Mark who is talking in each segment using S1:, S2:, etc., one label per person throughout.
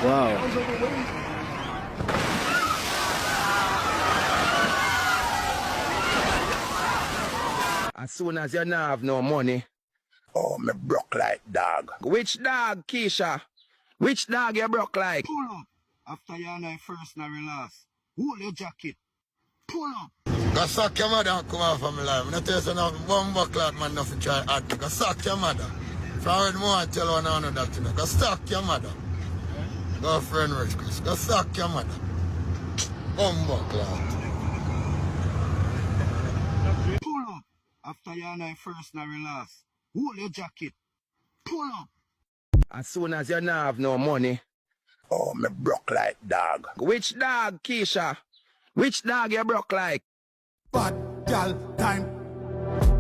S1: Wow. As soon as you don't have no money.
S2: Oh, me broke like dog.
S1: Which dog, Keisha? Which dog you broke like?
S3: Pull up. After you and I first now relax. Hold your jacket. Pull up.
S2: Go suck your mother and come out from my life. I'm not telling you nothing. One buckler man nothing try add to. Go suck your mother. If I heard more, I tell one another that, you know. Go suck your mother. Go friend rich Chris. Go suck your mother. One buckler.
S3: Pull up. After you and I first now relax. Hold your jacket. Pull up.
S1: As soon as you don't have no money.
S2: Oh, me broke like dog.
S1: Which dog, Keisha? Which dog you broke like?
S4: Bad gal time.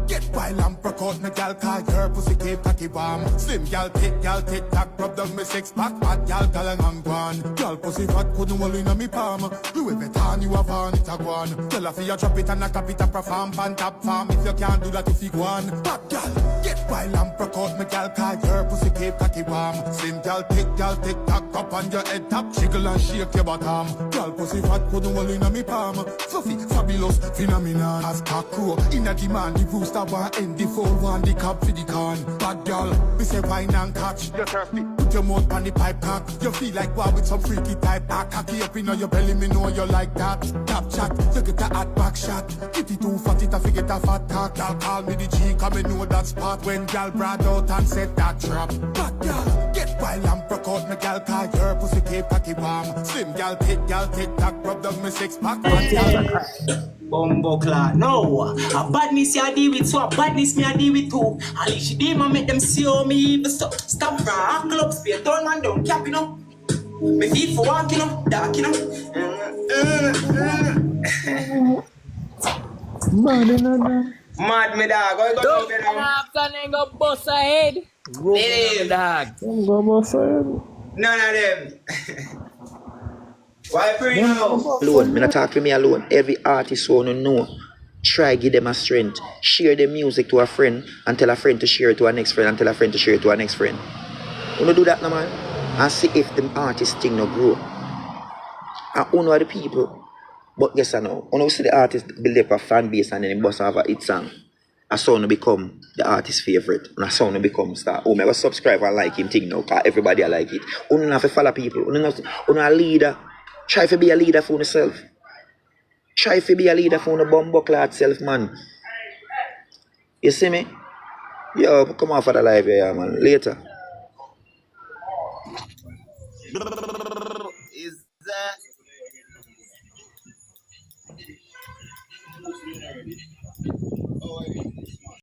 S4: Get wild and broke out me gal, call your pussy keep cocky warm. Slim gal tick tack, rub down me six pack. Bad gal galang and gwan. Gal pussy fat couldn't hold in me palm. You every time you have on it a gwan. Tell her for you drop it and knock up it a perform pan top farm. If you can't do that if you gwan. Bad gal, get wild and broke out me gal, call your pussy keep cocky warm. Slim gal tick tack, up on your head top, jiggle and shake your bottom. Gal pussy fat couldn't hold in me palm. Fluffy, fabulous, phenomenon. As cock crow, in a demand, the rooster one end the phone, one the cab for the can. Bad girl, me say wine and catch. You're thirsty, put your mouth on the pipe cock. You feel like wow with some freaky type. I cocky up in your belly, me know you like that. Tap chat, you get a hot back shot. If it too fat, it a forget a fat cock. Y'all call me the G, come and know that spot. When y'all brought out and set that trap. Bad girl, get wild and broke out me gal, call your pussy keep cocky warm. Slim gal tick tack, rub down me six pack.
S5: Bumbo clan, no. A badness I deal with, so a badness me I deal with too. At least she did, make them see how me even stop from a club, spear, turn man down, cap, you know. Me feet for walk, you know, dark, you know. Mad me dog, how you go to
S6: After they go bust ahead.
S5: Them.
S6: Dog.
S5: None of them. Why pretty now?
S7: Alone, me not talk to me alone. Every artist who know, try give them a strength. Share the music to a friend and tell a friend to share it to a next friend and tell a friend to share it to a next friend. You know do that now, man, and see if the artist thing no grow. And you know the people, but guess I know. You know see the artist build up a fan base and then the boss have a hit song. A song become the artist's favorite. And a song become star. Oh, I subscribe and like him thing now, because everybody I like it. You don't have to follow people. You know a leader. Try to be a leader for yourself. Try to be a leader for the bumbuckler self, man. You see me? Yo, come off of the live here, man. Later.
S3: Is that... Oh,